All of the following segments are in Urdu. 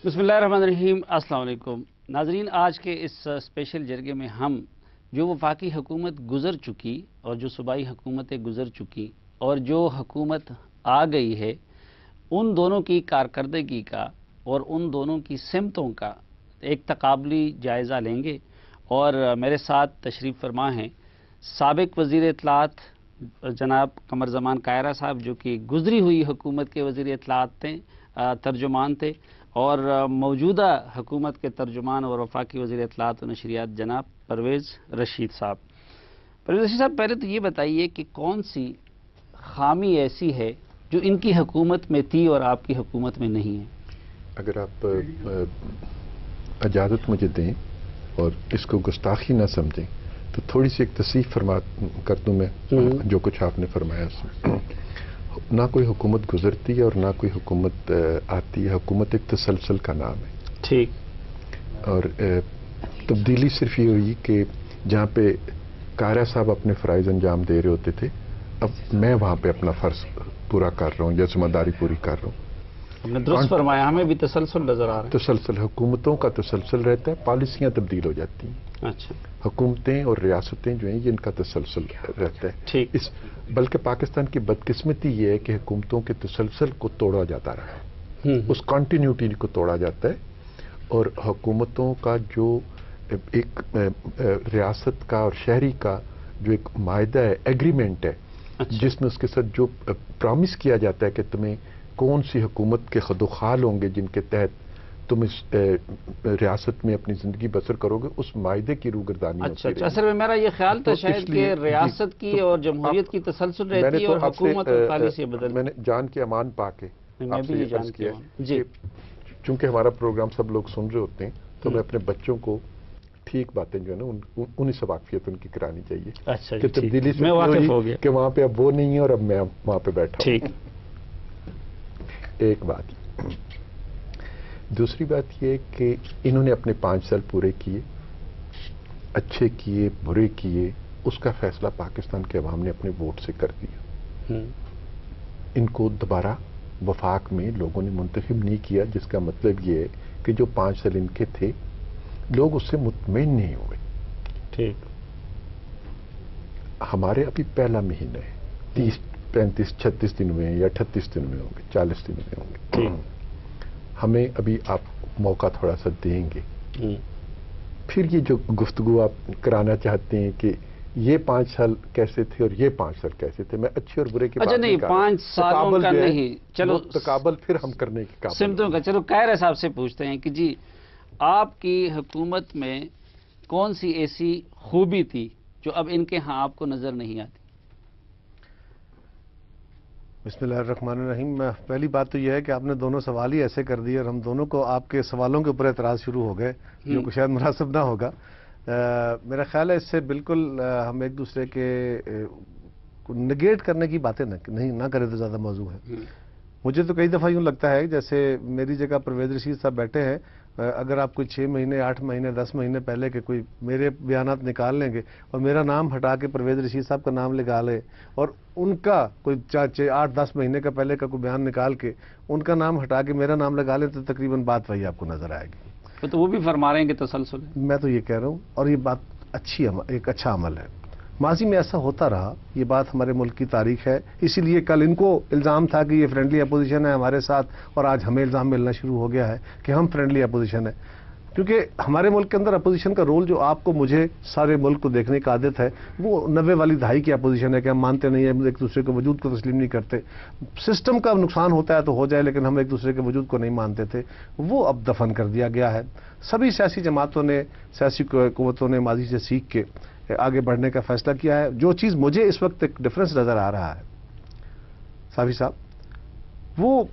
بسم اللہ الرحمن الرحیم، السلام علیکم ناظرین۔ آج کے اس اسپیشل جرگے میں ہم جو وفاقی حکومت گزر چکی اور جو صوبائی حکومتیں گزر چکی اور جو حکومت آ گئی ہے، ان دونوں کی کارکردگی کا اور ان دونوں کی سمتوں کا ایک تقابلی جائزہ لیں گے۔ اور میرے ساتھ تشریف فرما ہیں سابق وزیر اطلاعات جناب قمر زمان کائرہ صاحب، جو کہ گزری ہوئی حکومت کے وزیر اطلاعات تھے، ترجمان تھے، اور موجودہ حکومت کے ترجمان اور وفاقی وزیر اطلاعات و نشریات جناب پرویز رشید صاحب۔ پرویز رشید صاحب، پہلے تو یہ بتائیے کہ کون سی خامی ایسی ہے جو ان کی حکومت میں تھی اور آپ کی حکومت میں نہیں ہے؟ اگر آپ اجازت مجھے دیں اور اس کو گستاخی نہ سمجھیں تو تھوڑی سی ایک تصحیح کر دوں میں جو کچھ آپ نے فرمایا اس میں۔ نہ کوئی حکومت گزرتی ہے اور نہ کوئی حکومت آتی ہے، حکومت ایک تسلسل کا نام ہے۔ ٹھیک۔ اور تبدیلی صرف یہ ہوئی کہ جہاں پہ کائرہ صاحب اپنے فرائض انجام دے رہے ہوتے تھے، اب میں وہاں پہ اپنا فرض پورا کر رہا ہوں یا ذمہ داری پوری کر رہا ہوں۔ ہم نے درست فرمایا، ہمیں بھی تسلسل نظر آ رہا ہے۔ تسلسل حکومتوں کا تسلسل رہتا ہے، پالیسیاں تبدیل ہو جاتی ہیں۔ اچھا، حکومتیں اور ریاستیں جو ہیں یہ ان کا تسلسل رہتا ہے۔ ٹھیک۔ بلکہ پاکستان کی بدقسمتی یہ ہے کہ حکومتوں کے تسلسل کو توڑا جاتا رہا ہے، اس کنٹینیوٹی کو توڑا جاتا ہے، اور حکومتوں کا جو ایک ریاست کا اور شہری کا جو ایک معاہدہ ہے، ایگریمنٹ ہے، جس میں اس کے ساتھ جو پرامس کیا جاتا ہے کہ تمہیں کون سی حکومت کے خد و خال ہوں گے جن کے تحت تم اس ریاست میں اپنی زندگی بسر کرو گے، اس معاہدے کی روگردانی ہوتی ہے۔ اصل میں میرا یہ خیال تھا شاید کہ ریاست کی اور جمہوریت کی تسلسل رہتی ہے اور حکومت اور پالیسی بدل۔ میں نے جان کے امان پا کے میں بھی یہ جان کیا جی، چونکہ ہمارا پروگرام سب لوگ سن رہے ہوتے ہیں تو میں اپنے بچوں کو ٹھیک باتیں جو ہے نا انہیں سے واقفیت ان کی کرانی چاہیے۔ اچھا، کہ تبدیلی سے میں واقف ہو گیا کہ وہاں پہ اب وہ نہیں ہے اور اب میں وہاں پہ بیٹھا ہوں۔ ٹھیک۔ ایک بات۔ دوسری بات یہ کہ انہوں نے اپنے 5 سال پورے کیے، اچھے کیے برے کیے، اس کا فیصلہ پاکستان کے عوام نے اپنے ووٹ سے کر دیا۔ ان کو دوبارہ وفاق میں لوگوں نے منتخب نہیں کیا، جس کا مطلب یہ ہے کہ جو 5 سال ان کے تھے لوگ اس سے مطمئن نہیں ہوئے۔ ٹھیک۔ ہمارے ابھی پہلا مہینہ ہے، 30 35 36 دن میں یا 38 دن میں ہوں گے، 40 دن میں ہوں گے۔ ہمیں ابھی آپ موقع تھوڑا سا دیں گے، پھر یہ جو گفتگو آپ کرانا چاہتے ہیں کہ یہ 5 سال کیسے تھے اور یہ 5 سال کیسے تھے، میں اچھے اور برے کی بات نہیں کر رہا۔ 5 سالوں کا نہیں، چلو تقابل پھر ہم کرنے کی قابل سمتوں کا۔ چلو کائرہ صاحب سے پوچھتے ہیں کہ جی آپ کی حکومت میں کون سی ایسی خوبی تھی جو اب ان کے ہاں آپ کو نظر نہیں آتی؟ بسم اللہ الرحمن الرحیم۔ پہلی بات تو یہ ہے کہ آپ نے دونوں سوال ہی ایسے کر دیے اور ہم دونوں کو آپ کے سوالوں کے اوپر اعتراض شروع ہو گئے، جو کہ شاید مناسب نہ ہوگا۔ میرا خیال ہے اس سے بالکل ہم ایک دوسرے کے نگیٹ کرنے کی باتیں نہ کریں تو زیادہ موضوع ہے۔ مجھے تو کئی دفعہ یوں لگتا ہے جیسے میری جگہ پرویز رشید صاحب بیٹھے ہیں، اگر آپ کوئی 6 مہینے 8 مہینے 10 مہینے پہلے کے کوئی میرے بیانات نکال لیں گے اور میرا نام ہٹا کے پرویز رشید صاحب کا نام لگا لیں اور ان کا کوئی 8-10 مہینے کا پہلے کا کوئی بیان نکال کے ان کا نام ہٹا کے میرا نام لگا لیں تو تقریباً بات وہی آپ کو نظر آئے گی۔ تو وہ بھی فرما رہے ہیں کہ تسلسل ہے۔ میں تو یہ کہہ رہا ہوں، اور یہ بات ایک اچھا عمل ہے۔ ماضی میں ایسا ہوتا رہا، یہ بات ہمارے ملک کی تاریخ ہے، اسی لیے کل ان کو الزام تھا کہ یہ فرینڈلی اپوزیشن ہے ہمارے ساتھ، اور آج ہمیں الزام ملنا شروع ہو گیا ہے کہ ہم فرینڈلی اپوزیشن ہے، کیونکہ ہمارے ملک کے اندر اپوزیشن کا رول جو آپ کو مجھے سارے ملک کو دیکھنے کی عادت ہے وہ 90 والی دہائی کی اپوزیشن ہے کہ ہم مانتے نہیں ہیں، ایک دوسرے کے وجود کو تسلیم نہیں کرتے، سسٹم کا نقصان ہوتا ہے تو ہو جائے لیکن ہم ایک دوسرے کے وجود کو نہیں مانتے تھے، وہ اب دفن کر دیا گیا ہے۔ سبھی سیاسی جماعتوں نے، سیاسی قوتوں نے ماضی سے سیکھ کے آگے بڑھنے کا فیصلہ کیا ہے۔ جو چیز مجھے اس وقت ایک ڈفرنس نظر آ رہا ہے صافی صاحب، وہ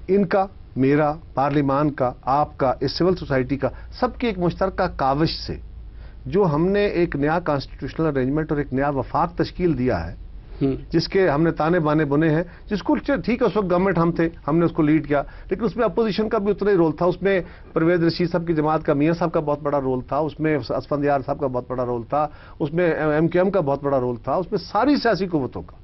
ان کا، میرا، پارلیمان کا، آپ کا، اس سول سوسائٹی کا، سب کی ایک مشترکہ کاوش سے جو ہم نے ایک نیا کانسٹیٹیوشنل ارینجمنٹ اور ایک نیا وفاق تشکیل دیا ہے، جس کے ہم نے تانے بانے بنے ہیں، جس کو ٹھیک ہے اس وقت گورنمنٹ ہم تھے، ہم نے اس کو لیڈ کیا، لیکن اس میں اپوزیشن کا بھی اتنا ہی رول تھا، اس میں پرویز رشید صاحب کی جماعت کا میاں صاحب کا بہت بڑا رول تھا، اس میں اسفندیار صاحب کا بہت بڑا رول تھا، اس میں ایم کیو ایم کا بہت بڑا رول تھا، اس میں ساری سیاسی قوتوں کا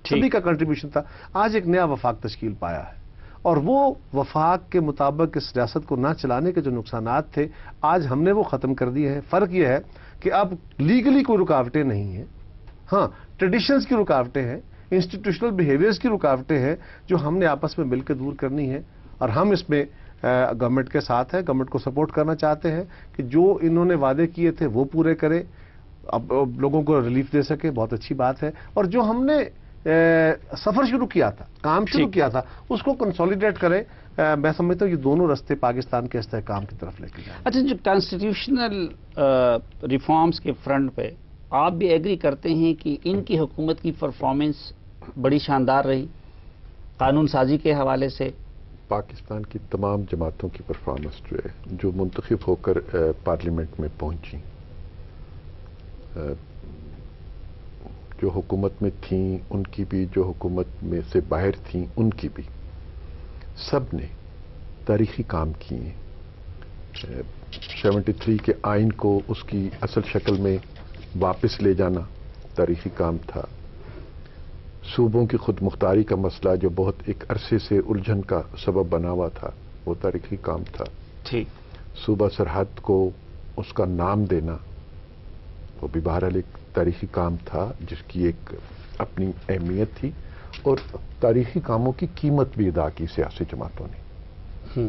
سبھی کا کنٹریبیوشن تھا۔ آج ایک نیا وفاق تشکیل پایا ہے اور وہ وفاق کے مطابق اس ریاست کو نہ چلانے کے جو نقصانات تھے آج ہم نے وہ ختم کر دیے ہیں. فرق یہ ہے کہ اب لیگلی کوئی رکاوٹیں نہیں ہیں. ہاں ٹریڈیشنز کی رکاوٹیں ہیں, انسٹیٹیوشنل بیہیویئرز کی رکاوٹیں ہیں جو ہم نے آپس میں مل کے دور کرنی ہے, اور ہم اس میں گورنمنٹ کے ساتھ ہیں, گورنمنٹ کو سپورٹ کرنا چاہتے ہیں کہ جو انہوں نے وعدے کیے تھے وہ پورے کرے, اب لوگوں کو ریلیف دے سکے. بہت اچھی بات ہے. اور جو ہم نے سفر شروع کیا تھا, کام شروع کیا تھا, اس کو کنسولیڈیٹ کریں. میں سمجھتا ہوں یہ دونوں رستے پاکستان کے استحکام کی طرف لے کے جائیں. اچھا, جو کانسٹیٹیوشنل ریفارمز کے فرنٹ پہ آپ بھی ایگری کرتے ہیں کہ ان کی حکومت کی پرفارمنس بڑی شاندار رہی قانون سازی کے حوالے سے؟ پاکستان کی تمام جماعتوں کی پرفارمنس جو ہے, جو منتخب ہو کر پارلیمنٹ میں پہنچی, جو حکومت میں تھیں ان کی بھی, جو حکومت میں سے باہر تھیں ان کی بھی, سب نے تاریخی کام کیے. 73 کے آئین کو اس کی اصل شکل میں واپس لے جانا تاریخی کام تھا. صوبوں کی خود مختاری کا مسئلہ جو بہت ایک عرصے سے الجھن کا سبب بنا ہوا تھا, وہ تاریخی کام تھا. ٹھیک. صوبہ سرحد کو اس کا نام دینا وہ بھی بہرحال ایک تاریخی کام تھا جس کی ایک اپنی اہمیت تھی, اور تاریخی کاموں کی قیمت بھی ادا کی سیاسی جماعتوں نے.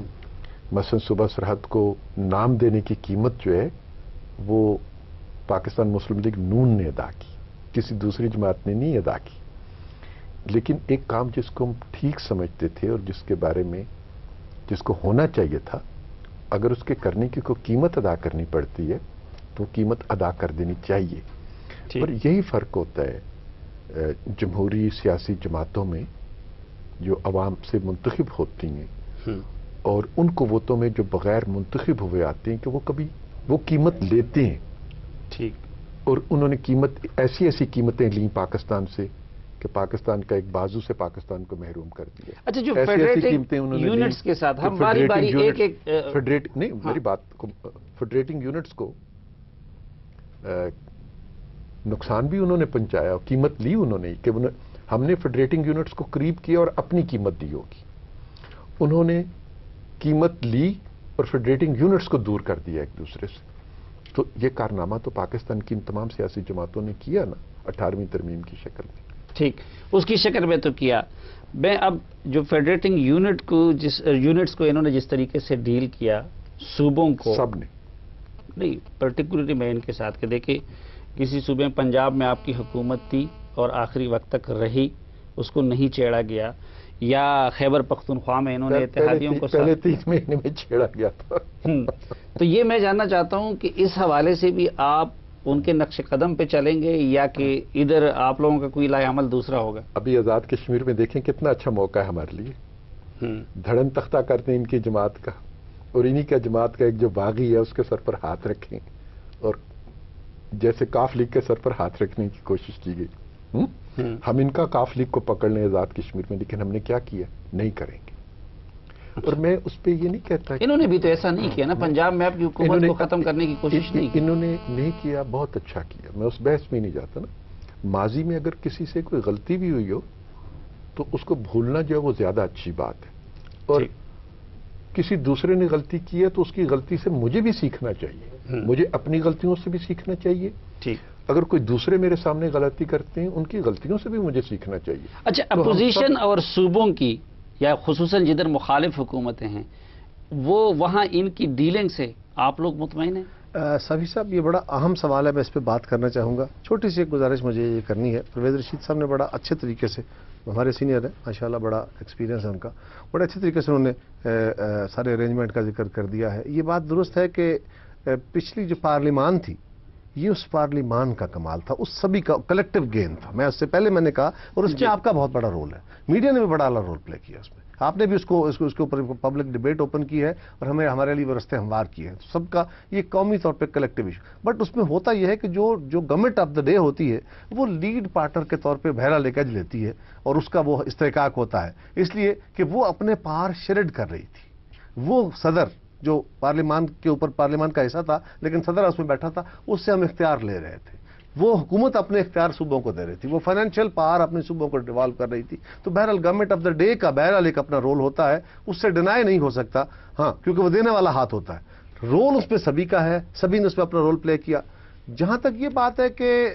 مثلا صوبہ سرحد کو نام دینے کی قیمت جو ہے وہ پاکستان مسلم لیگ نون نے ادا کی, کسی دوسری جماعت نے نہیں ادا کی. لیکن ایک کام جس کو ہم ٹھیک سمجھتے تھے اور جس کے بارے میں جس کو ہونا چاہیے تھا, اگر اس کے کرنے کی کوئی قیمت ادا کرنی پڑتی ہے تو قیمت ادا کر دینی چاہیے. اور یہی فرق ہوتا ہے جمہوری سیاسی جماعتوں میں جو عوام سے منتخب ہوتی ہیں اور ان قوتوں میں جو بغیر منتخب ہوئے آتے ہیں کہ وہ کبھی وہ قیمت لیتے ہیں. ٹھیک. اور انہوں نے قیمت ایسی قیمتیں لیں پاکستان سے کہ پاکستان کا ایک بازو سے پاکستان کو محروم کر دیا. اچھا, جو فیڈریٹنگ یونٹس کے ساتھ ہم باری باری ایک نہیں, میری بات کو, فیڈریٹنگ یونٹس کو نقصان بھی انہوں نے پہنچایا اور قیمت لی انہوں نے کہ ہم نے فیڈریٹنگ یونٹس کو قریب کیا اور اپنی قیمت دی ہوگی. انہوں نے قیمت لی اور فیڈریٹنگ یونٹس کو دور کر دیا ایک دوسرے سے. تو یہ کارنامہ تو پاکستان کی ان تمام سیاسی جماعتوں نے کیا نا 18ویں ترمیم کی شکل میں. ٹھیک, اس کی شکل میں تو کیا. میں اب جو فیڈریٹنگ یونٹ کو یونٹس کو انہوں نے جس طریقے سے ڈیل کیا, صوبوں کو سب نے نہیں, پرٹیکولرلی میں ان کے ساتھ کہ دیکھیں کسی صوبے میں پنجاب میں آپ کی حکومت تھی اور آخری وقت تک رہی, اس کو نہیں چھیڑا گیا, یا خیبر پختونخوا میں انہوں نے اتحادیوں کو پہلے 3 مہینے میں چھیڑا گیا تھا. تو یہ میں جاننا چاہتا ہوں کہ اس حوالے سے بھی آپ ان کے نقش قدم پہ چلیں گے یا کہ ادھر آپ لوگوں کا کوئی لائے عمل دوسرا ہوگا؟ ابھی آزاد کشمیر میں دیکھیں کتنا اچھا موقع ہے ہمارے لیے. دھڑن تختہ کرتے ہیں ان کی جماعت کا, اور انہی کا جماعت کا ایک جو باغی ہے اس کے سر پر ہاتھ رکھیں, اور جیسے کاف لیگ کے سر پر ہاتھ رکھنے کی کوشش کی گئی. ہم ان کا کاف لیگ کو پکڑ لیں آزاد کشمیر میں, لیکن ہم نے کیا کیا, نہیں کریں گے. اور میں اس پہ یہ نہیں کہتا, انہوں نے بھی تو ایسا نہیں کیا نا, پنجاب میں آپ کی حکومت کو ختم کرنے کی کوشش نہیں کی. انہوں نے نہیں کیا, بہت اچھا کیا, میں اس بحث میں نہیں جاتا نا. ماضی میں اگر کسی سے کوئی غلطی بھی ہوئی ہو تو اس کو بھولنا جو ہے وہ زیادہ اچھی بات ہے, اور کسی دوسرے نے غلطی کی ہے تو اس کی غلطی سے مجھے بھی سیکھنا چاہیے, مجھے اپنی غلطیوں سے بھی سیکھنا چاہیے. ٹھیک. اگر کوئی دوسرے میرے سامنے غلطی کرتے ہیں ان کی غلطیوں سے بھی مجھے سیکھنا چاہیے. اچھا, اپوزیشن اور صوبوں کی یا خصوصاً جدھر مخالف حکومتیں ہیں وہ وہاں ان کی ڈیلنگ سے آپ لوگ مطمئن ہیں؟ سبھی صاحب, یہ بڑا اہم سوال ہے, میں اس پہ بات کرنا چاہوں گا. چھوٹی سی ایک گزارش مجھے یہ کرنی ہے. پرویز رشید صاحب نے بڑا اچھے طریقے سے, ہمارے سینئر ہیں ماشاءاللہ, بڑا ایکسپیرینس ہے ان کا, بڑے اچھے طریقے سے انہوں نے سارے ارینجمنٹ کا ذکر کر دیا ہے. یہ بات درست ہے کہ پچھلی جو پارلیمان تھی یہ اس پارلیمان کا کمال تھا, اس سبھی کا کلیکٹیو گین تھا. میں اس سے پہلے میں نے کہا, اور اس میں آپ کا بہت بڑا رول ہے, میڈیا نے بھی بڑا اعلیٰ رول پلے کیا اس میں. آپ نے بھی اس کے اوپر پبلک ڈبیٹ اوپن کی ہے اور ہمارے لیے وہ رستے ہموار کیے ہیں. سب کا یہ قومی طور پہ کلیکٹیو ایشو. بٹ اس میں ہوتا یہ ہے کہ جو گورنمنٹ آف دا ڈے ہوتی ہے وہ لیڈ پارٹنر کے طور پہ بہرا لیکج لیتی ہے, اور اس کا وہ استحقاق ہوتا ہے, اس لیے کہ وہ اپنے پار شریڈ کر رہی تھی. وہ صدر جو پارلیمان کے اوپر پارلیمان کا حصہ تھا لیکن صدر اس میں بیٹھا تھا, اس سے ہم اختیار لے رہے تھے. وہ حکومت اپنے اختیار صوبوں کو دے رہی تھی, وہ فائنینشیل پاور اپنے صوبوں کو ڈیوالو کر رہی تھی. تو بہرحال گورنمنٹ آف دا ڈے کا بہرحال ایک اپنا رول ہوتا ہے, اس سے ڈینائی نہیں ہو سکتا, ہاں, کیونکہ وہ دینے والا ہاتھ ہوتا ہے. رول اس پہ سبھی کا ہے, سبھی نے اس پہ اپنا رول پلے کیا. جہاں تک یہ بات ہے کہ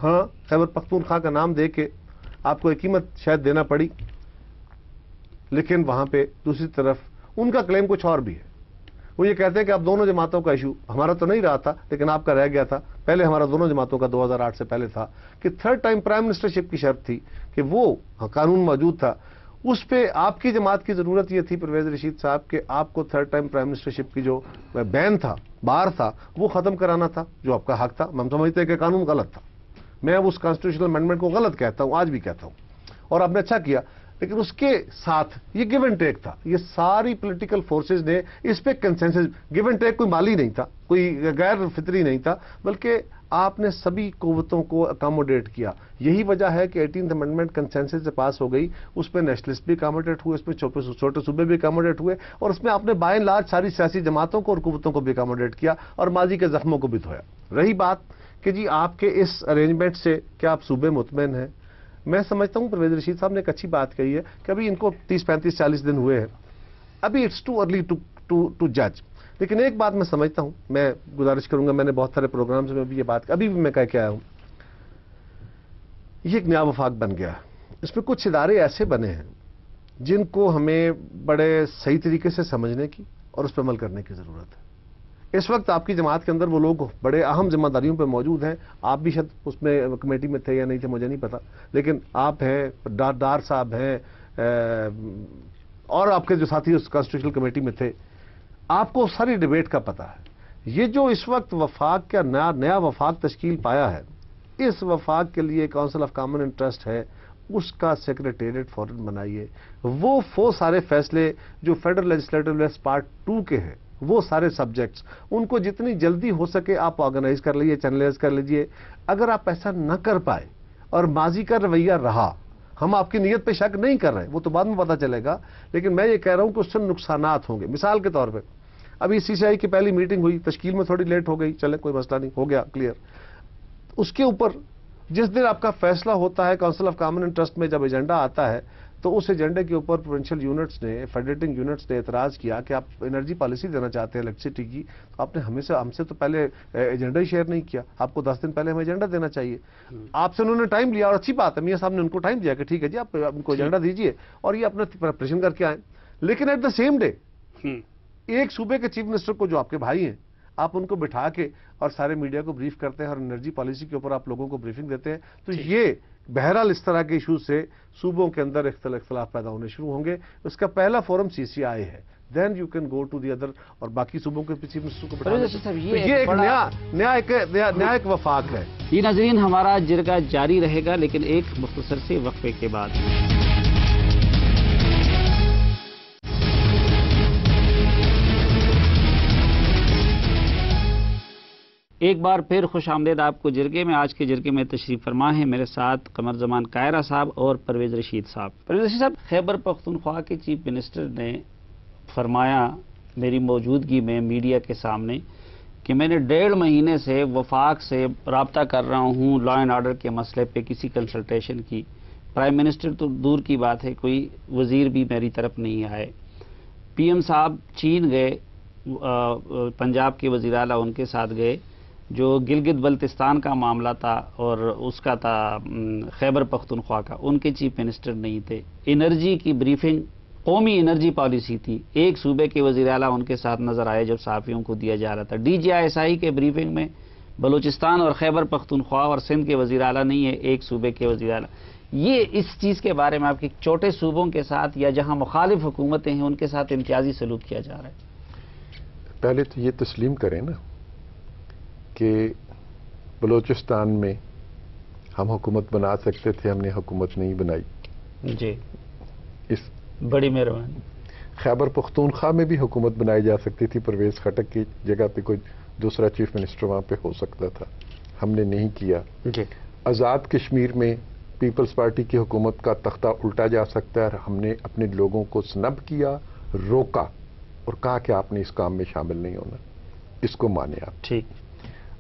ہاں خیبر پختونخوا کا نام دے کے آپ کو ایک قیمت شاید دینا پڑی, لیکن وہاں پہ دوسری طرف ان کا کلیم کچھ اور بھی ہے. وہ یہ کہتے ہیں کہ اب دونوں جماعتوں کا ایشو ہمارا تو نہیں رہا تھا, لیکن آپ کا رہ گیا تھا. پہلے ہمارا دونوں جماعتوں کا 2008 سے پہلے تھا کہ تھرڈ ٹائم پرائم منسٹرشپ کی شرط تھی کہ وہ قانون موجود تھا, اس پہ آپ کی جماعت کی ضرورت یہ تھی پرویز رشید صاحب کہ آپ کو تھرڈ ٹائم پرائم منسٹرشپ کی جو بین تھا, بار تھا, وہ ختم کرانا تھا, جو آپ کا حق تھا. ہم سمجھتے ہیں کہ قانون غلط تھا. میں اس کانسٹیٹیوشنل امینڈمنٹ کو غلط کہتا ہوں, آج بھی کہتا ہوں, اور آپ نے اچھا کیا. لیکن اس کے ساتھ یہ گیو اینڈ ٹیک تھا. یہ ساری پولیٹیکل فورسز نے اس پہ کنسنسس, گیو اینڈ ٹیک کوئی مالی نہیں تھا, کوئی غیر فطری نہیں تھا, بلکہ آپ نے سبھی قوتوں کو اکاموڈیٹ کیا. یہی وجہ ہے کہ 18th امینڈمنٹ کنسنسس سے پاس ہو گئی. اس پہ نیشنلسٹ بھی اکاموڈیٹ ہوئے, اس پہ چھوٹے صوبے بھی اکاموڈیٹ ہوئے, اور اس میں آپ نے بائی اینڈ لارج ساری سیاسی جماعتوں کو اور قوتوں کو بھی اکاموڈیٹ کیا, اور ماضی کے زخموں کو بھی دھویا. رہی بات کہ جی آپ کے اس ارینجمنٹ سے کیا آپ صوبے مطمئن ہیں, میں سمجھتا ہوں پرویز رشید صاحب نے ایک اچھی بات کہی ہے کہ ابھی ان کو 30, 35, 40 دن ہوئے ہیں, ابھی اٹس ٹو ارلی ٹو جج. لیکن ایک بات میں سمجھتا ہوں, میں گزارش کروں گا, میں نے بہت سارے پروگرامز میں بھی یہ بات ابھی بھی میں کہہ کے آیا ہوں, یہ ایک نیا وفاق بن گیا. اس میں کچھ ادارے ایسے بنے ہیں جن کو ہمیں بڑے صحیح طریقے سے سمجھنے کی اور اس پہ عمل کرنے کی ضرورت ہے. اس وقت آپ کی جماعت کے اندر وہ لوگ بڑے اہم ذمہ داریوں پہ موجود ہیں. آپ بھی شاید اس میں کمیٹی میں تھے یا نہیں تھے, مجھے نہیں پتا, لیکن آپ ہیں, ڈار صاحب ہیں, اور آپ کے جو ساتھی اس کانسٹیٹیوشنل کمیٹی میں تھے, آپ کو ساری ڈیبیٹ کا پتا ہے. یہ جو اس وقت وفاق کا نیا وفاق تشکیل پایا ہے, اس وفاق کے لیے کونسل آف کامن انٹرسٹ ہے, اس کا سیکریٹریٹ فوراً بنائیے. وہ سارے فیصلے جو فیڈرل لیجسلیٹو لیس پارٹ 2 کے ہیں, وہ سارے سبجیکٹس, ان کو جتنی جلدی ہو سکے آپ آرگنائز کر لیجیے, چینلائز کر لیجیے. اگر آپ ایسا نہ کر پائے اور ماضی کا رویہ رہا, ہم آپ کی نیت پہ شک نہیں کر رہے, وہ تو بعد میں پتا چلے گا, لیکن میں یہ کہہ رہا ہوں کہ اس سے نقصانات ہوں گے. مثال کے طور پہ ابھی CCI کی پہلی میٹنگ ہوئی, تشکیل میں تھوڑی لیٹ ہو گئی, چلے کوئی مسئلہ نہیں, ہو گیا کلیئر. اس کے اوپر جس دن آپ کا فیصلہ ہوتا ہے کونسل آف کامن انٹرسٹ میں, جب ایجنڈا آتا ہے, تو اس ایجنڈے کے اوپر پروونشل یونٹس نے, فیڈریٹنگ یونٹس نے اعتراض کیا کہ آپ انرجی پالیسی دینا چاہتے ہیں الیکٹریسٹی کی, تو آپ نے ہم سے تو پہلے ایجنڈا ہی شیئر نہیں کیا. آپ کو 10 دن پہلے ہمیں ایجنڈا دینا چاہیے. آپ سے انہوں نے ٹائم لیا, اور اچھی بات ہے, میاں صاحب نے ان کو ٹائم دیا کہ ٹھیک ہے جی آپ ان کو ایجنڈا دیجیے اور یہ اپنا پریپریشن کر کے آئیں. لیکن ایٹ دا سیم ڈے ایک صوبے کے چیف منسٹر کو, جو آپ کے بھائی ہیں, آپ ان کو بٹھا کے اور سارے میڈیا کو بریف کرتے ہیں, اور انرجی پالیسی کے اوپر آپ لوگوں کو بریفنگ دیتے ہیں. تو یہ بہرحال اس طرح کے ایشوز سے صوبوں کے اندر اختلاف پیدا ہونے شروع ہوں گے. اس کا پہلا فورم CCI ہے, then you can go to the other, اور باقی صوبوں کے چیف منسٹر کو بٹھا. یہ ایک نیا ایک وفاق ہے. یہ ناظرین, ہمارا جرگہ جاری رہے گا, لیکن ایک مختصر سے وقفے کے بعد. ایک بار پھر خوش آمدید آپ کو جرگے میں. آج کے جرگے میں تشریف فرما ہے میرے ساتھ قمر زمان کائرہ صاحب اور پرویز رشید صاحب. پرویز رشید صاحب, خیبر پختونخوا کے چیف منسٹر نے فرمایا میری موجودگی میں میڈیا کے سامنے کہ میں نے 1.5 مہینے سے وفاق سے رابطہ کر رہا ہوں لا اینڈ آرڈر کے مسئلے پہ کسی کنسلٹیشن کی. پرائم منسٹر تو دور کی بات ہے, کوئی وزیر بھی میری طرف نہیں آئے. PM صاحب چین گئے, پنجاب کے وزیر اعلیٰ ان کے ساتھ گئے. جو گلگت بلتستان کا معاملہ تھا اور اس کا تھا خیبر پختونخوا کا, ان کے چیف منسٹر نہیں تھے. انرجی کی بریفنگ, قومی انرجی پالیسی تھی, ایک صوبے کے وزیر اعلیٰ ان کے ساتھ نظر آئے جب صحافیوں کو دیا جا رہا تھا. DGISI کے بریفنگ میں بلوچستان اور خیبر پختونخوا اور سندھ کے وزیر اعلیٰ نہیں ہے, ایک صوبے کے وزیر اعلیٰ. یہ اس چیز کے بارے میں آپ کے چھوٹے صوبوں کے ساتھ یا جہاں مخالف حکومتیں ہیں ان کے ساتھ امتیازی سلوک کیا جا رہا ہے. پہلے تو یہ تسلیم کریں نا کہ بلوچستان میں ہم حکومت بنا سکتے تھے, ہم نے حکومت نہیں بنائی. جی, اس بڑی مہربانی. خیبر پختونخوا میں بھی حکومت بنائی جا سکتی تھی, پرویز خٹک کی جگہ پہ کوئی دوسرا چیف منسٹر وہاں پہ ہو سکتا تھا, ہم نے نہیں کیا. جی, آزاد کشمیر میں پیپلز پارٹی کی حکومت کا تختہ الٹا جا سکتا ہے, اور ہم نے اپنے لوگوں کو سنب کیا, روکا اور کہا کہ آپ نے اس کام میں شامل نہیں ہونا. اس کو مانے آپ. ٹھیک.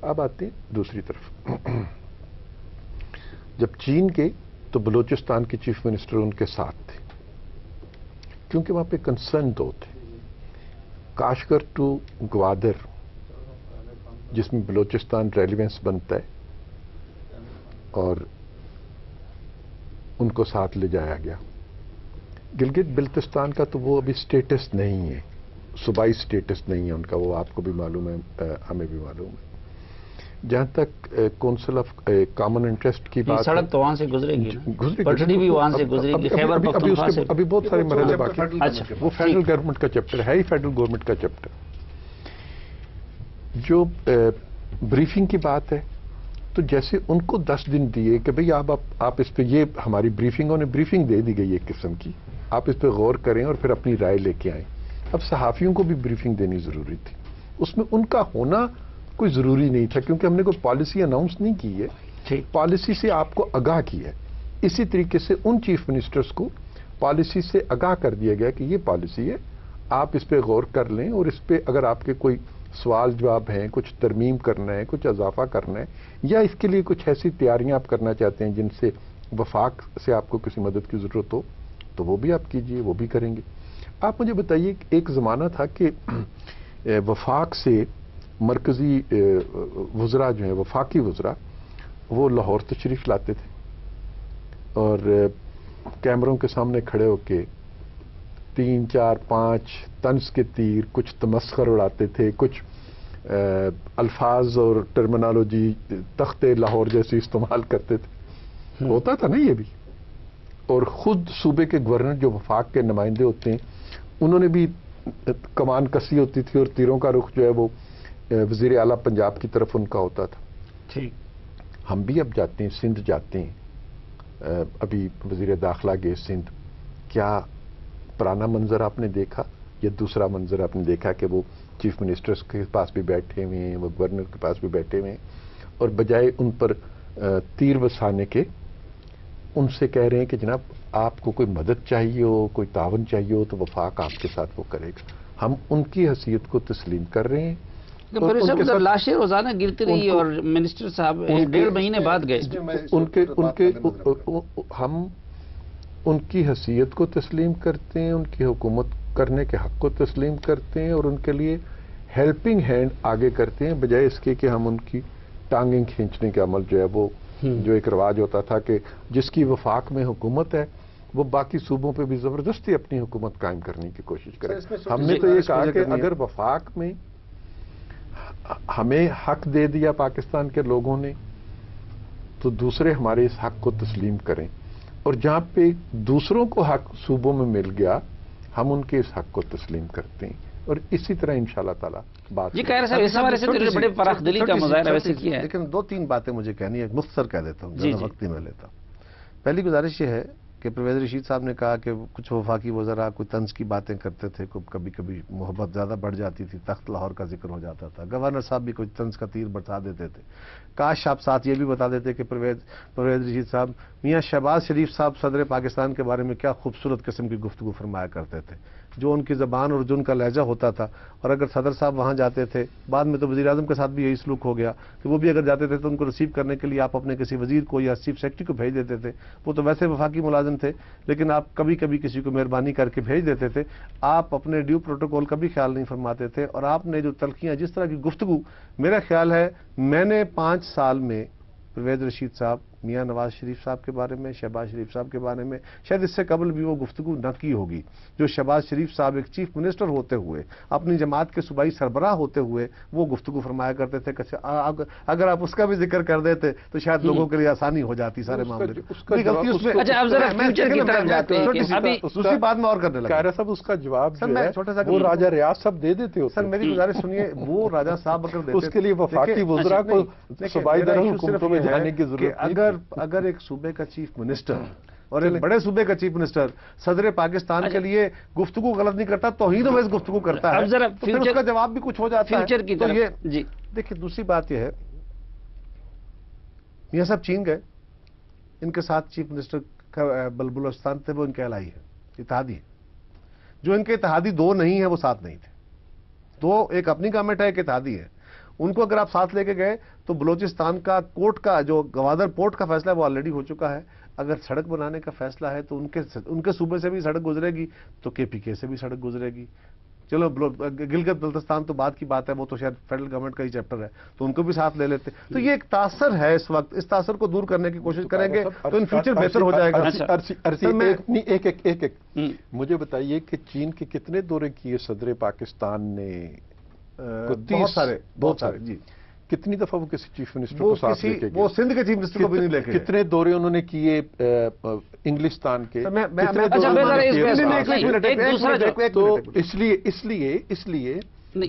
اب آتے ہیں دوسری طرف. جب چین کے تو بلوچستان کے چیف منسٹر ان کے ساتھ تھے کیونکہ وہاں پہ کنسرن دو تھے. کاشغر ٹو گوادر جس میں بلوچستان ریلیونس بنتا ہے اور ان کو ساتھ لے جایا گیا. گلگت بلتستان کا تو وہ ابھی سٹیٹس نہیں ہے, صوبائی سٹیٹس نہیں ہے ان کا, وہ آپ کو بھی معلوم ہے, ہمیں بھی معلوم ہے. جہاں تک کونسل آف کامن انٹرسٹ کی بات, سڑک تو وہاں سے گزرے گی, پٹڑی بھی وہاں سے گزرے گی, خیبر پختونخوا سے. ابھی بہت سارے مرحلے باقی ہیں. وہ فیڈرل گورنمنٹ کا چیپٹر ہے ہی, فیڈرل گورنمنٹ کا چیپٹر. جو بریفنگ کی بات ہے تو جیسے ان کو 10 دن دیے کہ بھئی آپ اس پہ, یہ ہماری بریفنگوں نے بریفنگ دے دی گئی ایک قسم کی, آپ اس پہ غور کریں اور پھر اپنی رائے لے کے آئیں. اب صحافیوں کو بھی بریفنگ دینی ضروری تھی, اس میں ان کا ہونا کوئی ضروری نہیں تھا کیونکہ ہم نے کوئی پالیسی اناؤنس نہیں کی ہے, پالیسی سے آپ کو آگاہ کیا ہے. اسی طریقے سے ان چیف منسٹرز کو پالیسی سے آگاہ کر دیا گیا کہ یہ پالیسی ہے, آپ اس پہ غور کر لیں اور اس پہ اگر آپ کے کوئی سوال جواب ہیں, کچھ ترمیم کرنا ہے, کچھ اضافہ کرنا ہے, یا اس کے لیے کچھ ایسی تیاریاں آپ کرنا چاہتے ہیں جن سے وفاق سے آپ کو کسی مدد کی ضرورت ہو تو وہ بھی آپ کیجئے, وہ بھی کریں گے. آپ مجھے بتائیے ایک زمانہ تھا کہ وفاق سے مرکزی وزراء جو ہیں, وفاقی وزراء, وہ لاہور تشریف لاتے تھے اور کیمروں کے سامنے کھڑے ہو کے 3 4 5 طنز کے تیر, کچھ تمسخر اڑاتے تھے, کچھ الفاظ اور ٹرمینالوجی تخت لاہور جیسی استعمال کرتے تھے. ہوتا تھا نا یہ بھی. اور خود صوبے کے گورنر جو وفاق کے نمائندے ہوتے ہیں انہوں نے بھی کمان کسی ہوتی تھی اور تیروں کا رخ جو ہے وہ وزیر اعلیٰ پنجاب کی طرف ان کا ہوتا تھا. ٹھیک, ہم بھی اب جاتے ہیں, سندھ جاتے ہیں, ابھی وزیر داخلہ گئے سندھ. کیا پرانا منظر آپ نے دیکھا یا دوسرا منظر آپ نے دیکھا کہ وہ چیف منسٹرز کے پاس بھی بیٹھے ہوئے ہیں, وہ گورنر کے پاس بھی بیٹھے ہوئے ہیں اور بجائے ان پر تیر برسانے کے ان سے کہہ رہے ہیں کہ جناب آپ کو کوئی مدد چاہیے ہو, کوئی تعاون چاہیے ہو تو وفاق آپ کے ساتھ وہ کرے گا. ہم ان کی حیثیت کو تسلیم کر رہے ہیں. لاشیں روزانہ گرتی رہی اور منسٹر صاحب 1.5 مہینے بعد گئے. ہم ان کی حیثیت کو تسلیم کرتے ہیں, ان کی حکومت کرنے کے حق کو تسلیم کرتے ہیں اور ان کے لیے ہیلپنگ ہینڈ آگے کرتے ہیں, بجائے اس کے کہ ہم ان کی ٹانگیں کھینچنے کا عمل جو ہے وہ جو ایک رواج ہوتا تھا کہ جس کی وفاق میں حکومت ہے وہ باقی صوبوں پہ بھی زبردستی اپنی حکومت قائم کرنے کی کوشش کرے. ہم نے تو یہ کہا کہ اگر وفاق میں ہمیں حق دے دیا پاکستان کے لوگوں نے تو دوسرے ہمارے اس حق کو تسلیم کریں, اور جہاں پہ دوسروں کو حق صوبوں میں مل گیا ہم ان کے اس حق کو تسلیم کرتے ہیں, اور اسی طرح انشاءاللہ تعالی بات. جی کہہ رہے اس حوالے سے تو بڑے فراخ دلی کا مظاہرہ ویسے کیا ہے, لیکن 2-3 باتیں مجھے کہنی ہے, مختصر کہہ دیتا ہوں, زیادہ وقت نہیں میں لیتا. پہلی گزارش یہ ہے کہ پرویز رشید صاحب نے کہا کہ کچھ وفاقی وزراء کوئی طنز کی باتیں کرتے تھے, کبھی کبھی محبت زیادہ بڑھ جاتی تھی, تخت لاہور کا ذکر ہو جاتا تھا, گورنر صاحب بھی کوئی طنز کا تیر برسا دیتے تھے. کاش آپ ساتھ یہ بھی بتا دیتے کہ پرویز رشید صاحب میاں شہباز شریف صاحب صدر پاکستان کے بارے میں کیا خوبصورت قسم کی گفتگو فرمایا کرتے تھے, جو ان کی زبان اور جو ان کا لہجہ ہوتا تھا. اور اگر صدر صاحب وہاں جاتے تھے, بعد میں تو وزیر اعظم کے ساتھ بھی یہی سلوک ہو گیا کہ وہ بھی اگر جاتے تھے تو ان کو ریسیو کرنے کے لیے آپ اپنے کسی وزیر کو یا چیف سیکرٹری کو بھیج دیتے تھے. وہ تو ویسے وفاقی ملازم تھے لیکن آپ کبھی کبھی کسی کو مہربانی کر کے بھیج دیتے تھے. آپ اپنے ڈیو پروٹوکول کا بھی خیال نہیں فرماتے تھے, اور آپ نے جو تلخیاں, جس طرح کی گفتگو, میرا خیال ہے میں نے 5 سال میں پرویز رشید صاحب, میاں نواز شریف صاحب کے بارے میں, شہباز شریف صاحب کے بارے میں شاید اس سے قبل بھی وہ گفتگو نہ کی ہوگی جو شہباز شریف صاحب ایک چیف منسٹر ہوتے ہوئے, اپنی جماعت کے صوبائی سربراہ ہوتے ہوئے وہ گفتگو فرمایا کرتے تھے. اگر آپ اس کا بھی ذکر کر دیتے تو شاید لوگوں کے لیے آسانی ہو جاتی سارے معاملے. دوسری بات میں اور کرنے لگا صاحب, اس کا جواب چھوٹا سا وہ راجہ ریاض صاحب دے دیتے ہو. سر میری گزارش سنیے, وہ راجہ صاحب اگر دیتے اس کے لیے وفاقی وزراء کو صوبائی حکومتوں میں جانے کی ضرورت. اگر ایک صوبے کا چیف منسٹر اور ایک بڑے صوبے کا چیف منسٹر صدر پاکستان کے لیے گفتگو غلط نہیں کرتا, توہین و گفتگو کرتا ہے, تو پھر اس کا جواب بھی کچھ ہو جاتا ہے. تو یہ دیکھیے, دوسری بات یہ ہے, میاں صاحب چین گئے, ان کے ساتھ چیف منسٹر بلبلستان تھے, وہ ان کے الائی ہے, اتحادی ہے. جو ان کے اتحادی 2 نہیں ہیں وہ ساتھ نہیں تھے. 2 ایک اپنی گورنمنٹ ہے, ایک اتحادی ہے. ان کو اگر آپ ساتھ لے کے گئے تو بلوچستان کا کوٹ کا جو گوادر پورٹ کا فیصلہ ہے وہ آلریڈی ہو چکا ہے. اگر سڑک بنانے کا فیصلہ ہے تو ان کے صوبے سے بھی سڑک گزرے گی تو KPK سے بھی سڑک گزرے گی. چلو گلگت بلتستان تو بعد کی بات ہے, وہ تو شاید فیڈرل گورنمنٹ کا ہی چیپٹر ہے, تو ان کو بھی ساتھ لے لیتے. تو یہ ایک تاثر ہے اس وقت, اس تاثر کو دور کرنے کی کوشش کریں گے تو ان فیوچر بہتر ہو جائے گا. ایک مجھے بتائیے کہ چین کے کتنے دورے کیے صدر پاکستان نے؟ بہت سارے جی. کتنی دفعہ وہ کسی چیف منسٹر کو ساتھ لے کے گئے؟ وہ سندھ کے چیف منسٹر کو بھی نہیں لے کے. کتنے دورے انہوں نے کیے انگلستان کے؟ تو اس لیے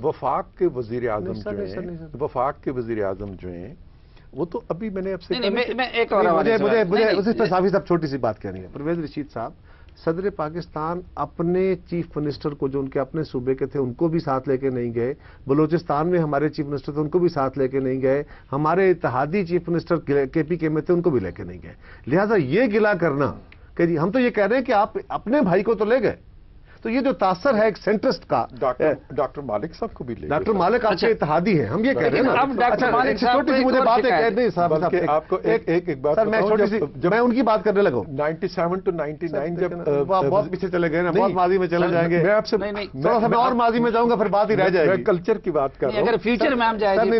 وفاق کے وزیر اعظم جو ہیں وہ تو ابھی میں نے اب سے مجھے صاحب چھوٹی سی بات کہنی ہے. پرویز رشید صاحب, صدر پاکستان اپنے چیف منسٹر کو جو ان کے اپنے صوبے کے تھے ان کو بھی ساتھ لے کے نہیں گئے. بلوچستان میں ہمارے چیف منسٹر تھے ان کو بھی ساتھ لے کے نہیں گئے. ہمارے اتحادی چیف منسٹر KPK میں تھے ان کو بھی لے کے نہیں گئے. لہذا یہ گلا کرنا کہ جی ہم تو یہ کہہ رہے ہیں کہ آپ اپنے بھائی کو تو لے گئے, تو یہ جو تاثر ہے ایک سینٹرسٹ کا. ڈاکٹر مالک صاحب کو بھی لے. ڈاکٹر مالک آپ کے اتحادی ہیں, ہم یہ کہہ رہے ہیں نا. اب ڈاکٹر مالک صاحب چھوٹی سی مجھے بات نہیں صاحب, آپ کو ایک بات میں چھوٹی سی میں ان کی بات کرنے لگا. 97 to 99 جب بہت پیچھے چلے گئے نا, بہت ماضی میں چلے جائیں گے. میں آپ سے تھوڑا سا میں اور ماضی میں جاؤں گا پھر بات ہی رہ جائے گی. میں کلچر کی بات کر رہا ہوں. اگر فیوچر میں ہم جائیں گے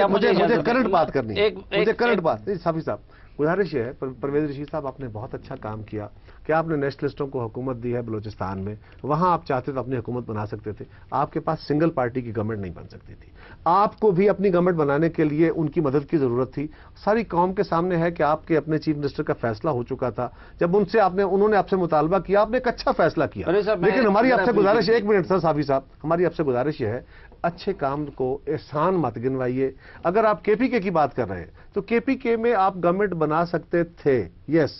مجھے کرنٹ بات کرنی ہے, مجھے کرنٹ بات. صاحب گزارش ہے پرویز رشید صاحب, آپ نے بہت اچھا کام کیا کہ آپ نے نیشنلسٹوں کو حکومت دی ہے بلوچستان میں. وہاں آپ چاہتے تو اپنی حکومت بنا سکتے تھے. آپ کے پاس سنگل پارٹی کی گورنمنٹ نہیں بن سکتی تھی. آپ کو بھی اپنی گورنمنٹ بنانے کے لیے ان کی مدد کی ضرورت تھی. ساری قوم کے سامنے ہے کہ آپ کے اپنے چیف منسٹر کا فیصلہ ہو چکا تھا. جب انہوں نے آپ سے مطالبہ کیا, آپ نے ایک اچھا فیصلہ کیا. لیکن ہماری آپ سے گزارش, ایک منٹ سر صافی صاحب, ہماری آپ سے گزارش یہ ہے اچھے کام کو احسان مت گنوائیے. اگر آپ KPK کی بات کر رہے ہیں تو KPK میں آپ گورنمنٹ بنا سکتے تھے. یس,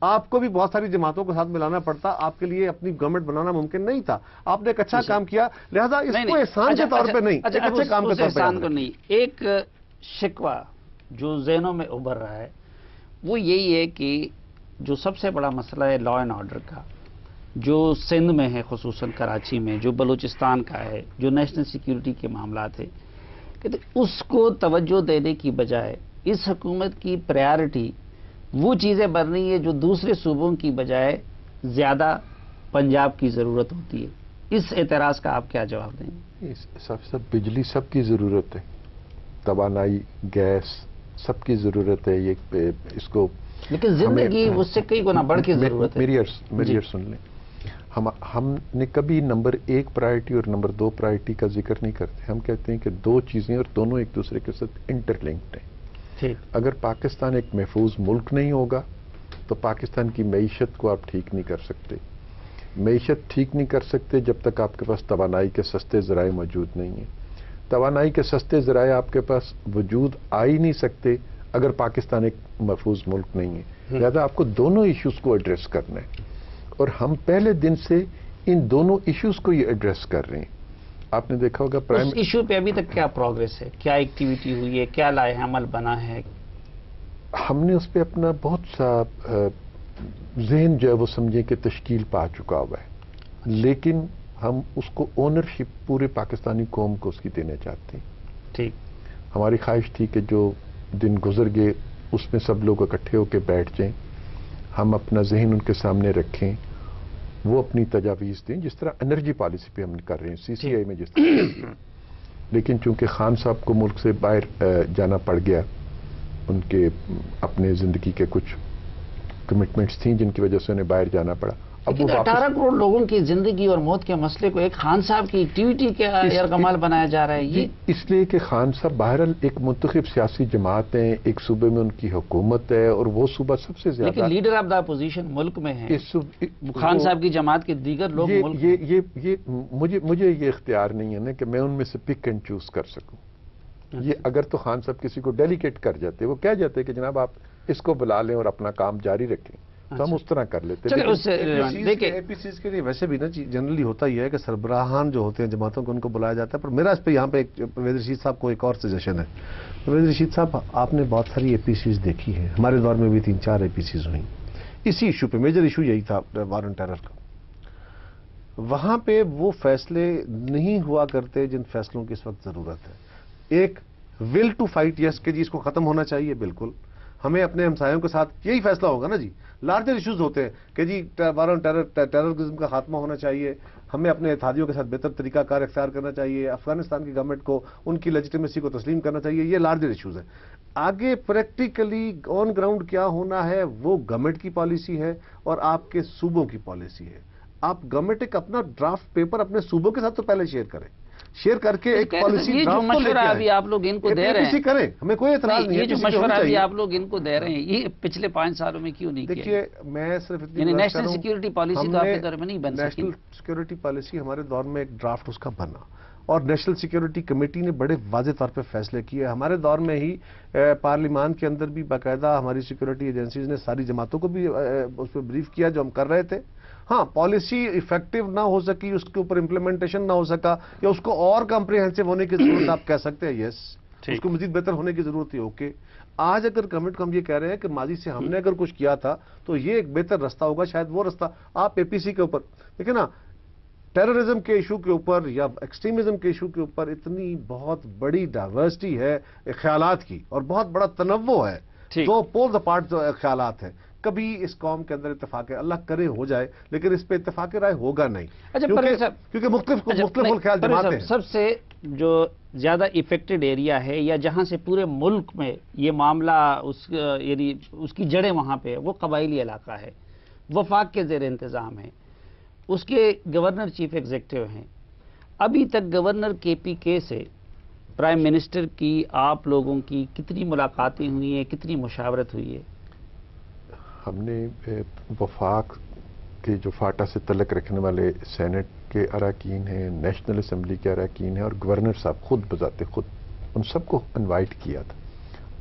آپ کو بھی بہت ساری جماعتوں کو ساتھ ملانا پڑتا, آپ کے لیے اپنی گورنمنٹ بنانا ممکن نہیں تھا. آپ نے ایک اچھا کام کیا, لہذا اس کو احسان کے طور پہ نہیں, ایک اچھے کام کے طور پہ نہیں. ایک شکوہ جو ذہنوں میں ابھر رہا ہے وہ یہی ہے کہ جو سب سے بڑا مسئلہ ہے لا اینڈ آرڈر کا, جو سندھ میں ہے, خصوصاً کراچی میں, جو بلوچستان کا ہے, جو نیشنل سیکیورٹی کے معاملات ہیں, کہ اس کو توجہ دینے کی بجائے اس حکومت کی پرائیورٹی وہ چیزیں بن رہی ہیں جو دوسرے صوبوں کی بجائے زیادہ پنجاب کی ضرورت ہوتی ہے. اس اعتراض کا آپ کیا جواب دیں گے؟ سب بجلی سب کی ضرورت ہے, توانائی, گیس سب کی ضرورت ہے. یہ اس کو لیکن زندگی اس سے کئی گنا بڑھ کے ضرورت ہے. میری سن لیں, ہم نے کبھی نمبر 1 پرائرٹی اور نمبر 2 پرائرٹی کا ذکر نہیں کرتے. ہم کہتے ہیں کہ دو چیزیں اور دونوں ایک دوسرے کے ساتھ انٹر لنکڈ ہیں. اگر پاکستان ایک محفوظ ملک نہیں ہوگا تو پاکستان کی معیشت کو آپ ٹھیک نہیں کر سکتے. معیشت ٹھیک نہیں کر سکتے جب تک آپ کے پاس توانائی کے سستے ذرائع موجود نہیں ہیں. توانائی کے سستے ذرائع آپ کے پاس وجود آ ہی نہیں سکتے اگر پاکستان ایک محفوظ ملک نہیں ہے. لہذا آپ کو دونوں ایشوز کو ایڈریس کرنا ہے, اور ہم پہلے دن سے ان دونوں ایشوز کو یہ ایڈریس کر رہے ہیں. آپ نے دیکھا ہوگا اس ایشو پہ ابھی تک کیا پروگریس ہے, کیا ایکٹیویٹی ہوئی ہے, کیا لائحہ عمل بنا ہے؟ ہم نے اس پہ اپنا بہت سا ذہن جو ہے وہ سمجھیں کہ تشکیل پا چکا ہوا ہے, لیکن ہم اس کو اونرشپ پورے پاکستانی قوم کو اس کی دینا چاہتے ہیں. ٹھیک, ہماری خواہش تھی کہ جو دن گزر گئے اس میں سب لوگ اکٹھے ہو کے بیٹھ جائیں, ہم اپنا ذہن ان کے سامنے رکھیں, وہ اپنی تجاویز دیں جس طرح انرجی پالیسی پہ ہم کر رہے ہیں CCI میں جس طرح. لیکن چونکہ خان صاحب کو ملک سے باہر جانا پڑ گیا, ان کے اپنے زندگی کے کچھ کمٹمنٹس تھیں جن کی وجہ سے انہیں باہر جانا پڑا. اب 18 کروڑ لوگوں کی زندگی اور موت کے مسئلے کو ایک خان صاحب کی ایکٹیویٹی کے یرغمال بنایا جا رہا ہے. یہ اس لیے کہ خان صاحب بہرحال ایک منتخب سیاسی جماعت ہیں, ایک صوبے میں ان کی حکومت ہے اور وہ صوبہ سب سے زیادہ, لیکن لیڈر آف دا اپوزیشن ملک میں ہے. خان صاحب کی جماعت کے دیگر لوگ مجھے یہ اختیار نہیں ہے نا کہ میں ان میں سے پک اینڈ چوز کر سکوں. یہ اگر تو خان صاحب کسی کو ڈیلیگیٹ کر جاتے, وہ کہہ جاتے کہ جناب آپ اس کو بلا لیں اور اپنا کام جاری رکھیں, تو ہم اس طرح کر لیتے ہیں. APCs کے لیے ویسے بھی نا جنرلی ہوتا ہی ہے کہ سربراہان جو ہوتے ہیں جماعتوں کو ان کو بلایا جاتا ہے. پر میرا اس پہ یہاں پہ پرویز رشید صاحب کو ایک اور سجیشن ہے. پرویز رشید صاحب, آپ نے بہت ساری APCs دیکھی ہیں, ہمارے دور میں بھی 3-4 APCs ہوئیں اسی ایشو پہ. میجر ایشو یہی تھا وار آن ٹیرر کا. وہاں پہ وہ فیصلے نہیں ہوا کرتے جن فیصلوں کی اس وقت ضرورت ہے. ایک ول ٹو فائٹ یس کہ جی اس کو ختم ہونا چاہیے. بالکل ہمیں اپنے ہمسایوں کے ساتھ یہی فیصلہ ہوگا نا جی. لارجر ایشوز ہوتے ہیں کہ جی ٹیررزم کا خاتمہ ہونا چاہیے, ہمیں اپنے اتحادیوں کے ساتھ بہتر طریقہ کار اختیار کرنا چاہیے, افغانستان کی گورنمنٹ کو ان کی لیجیٹیمیسی کو تسلیم کرنا چاہیے. یہ لارجر ایشوز ہیں. آگے پریکٹیکلی آن گراؤنڈ کیا ہونا ہے وہ گورنمنٹ کی پالیسی ہے اور آپ کے صوبوں کی پالیسی ہے. آپ گورنمنٹ ایک اپنا ڈرافٹ پیپر اپنے صوبوں کے ساتھ تو پہلے شیئر کریں, شیئر کر کے ایک پالیسی جو مشورہ ابھی آپ لوگ ان کو دے رہے ہیں کریں, ہمیں کوئی اعتراض نہیں ہے. یہ جو مشورہ ابھی آپ لوگ ان کو دے رہے ہیں یہ پچھلے 5 سالوں میں کیوں نہیں کیا؟ دیکھیے میں صرف یعنی نیشنل سیکیورٹی پالیسی تو آپ کے دور میں نہیں بن سکی. نیشنل سیکیورٹی پالیسی ہمارے دور میں ایک ڈرافٹ اس کا بنا اور نیشنل سیکیورٹی کمیٹی نے بڑے واضح طور پہ فیصلے کیے. ہمارے دور میں ہی پارلیمان کے اندر بھی باقاعدہ ہماری سیکیورٹی ایجنسیز نے ساری جماعتوں کو بھی اس پہ بریف کیا جو ہم کر رہے تھے. ہاں پالیسی ایفیکٹو نہ ہو سکی, اس کے اوپر امپلیمنٹیشن نہ ہو سکا یا اس کو اور کمپریہنسو ہونے کی ضرورت آپ کہہ سکتے ہیں, یس اس کو مزید بہتر ہونے کی ضرورت ہے. اوکے آج اگر گورنمنٹ کو ہم یہ کہہ رہے ہیں کہ ماضی سے ہم نے اگر کچھ کیا تھا تو یہ ایک بہتر رستہ ہوگا, شاید وہ رستہ آپ اے پی سی کے اوپر دیکھیں نا, ٹیررزم کے ایشو کے اوپر یا ایکسٹریمزم کے ایشو کے اوپر اتنی بہت بڑی ڈائیورسٹی ہے خیالات کی اور بہت بڑا تنوع ہے, دو پولز اپارٹ خیالات ہیں. کبھی اس قوم کے اندر اتفاق ہے, اللہ کرے ہو جائے, لیکن اس پہ اتفاق رائے ہوگا نہیں کیونکہ مختلف خیال جماعتیں ہیں. سب سے جو زیادہ افیکٹڈ ایریا ہے یا جہاں سے پورے ملک میں یہ معاملہ یعنی اس کی جڑیں وہاں پہ وہ قبائلی علاقہ ہے, وفاق کے زیر انتظام ہے, اس کے گورنر چیف ایگزیکٹو ہیں. ابھی تک گورنر کے پی کے سے پرائم منسٹر کی آپ لوگوں کی کتنی ملاقاتیں ہوئی ہیں, کتنی مشاورت ہوئی ہے؟ ہم نے وفاق کے جو فاٹا سے تعلق رکھنے والے سینٹ کے اراکین ہیں, نیشنل اسمبلی کے اراکین ہیں اور گورنر صاحب خود بذات خود ان سب کو انوائٹ کیا تھا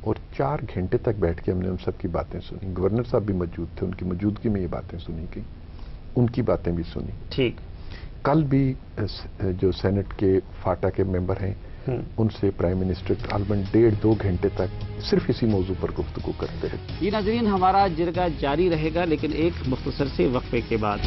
اور 4 گھنٹے تک بیٹھ کے ہم نے ان سب کی باتیں سنی. گورنر صاحب بھی موجود تھے, ان کی موجودگی میں یہ باتیں سنی گئی, ان کی باتیں بھی سنی. ٹھیک. کل بھی جو سینٹ کے فاٹا کے ممبر ہیں ان سے پرائم منسٹر غالباً 1.5-2 گھنٹے تک صرف اسی موضوع پر گفتگو کرتے رہے. یہ ناظرین ہمارا جرگہ جاری رہے گا لیکن ایک مختصر سے وقفے کے بعد.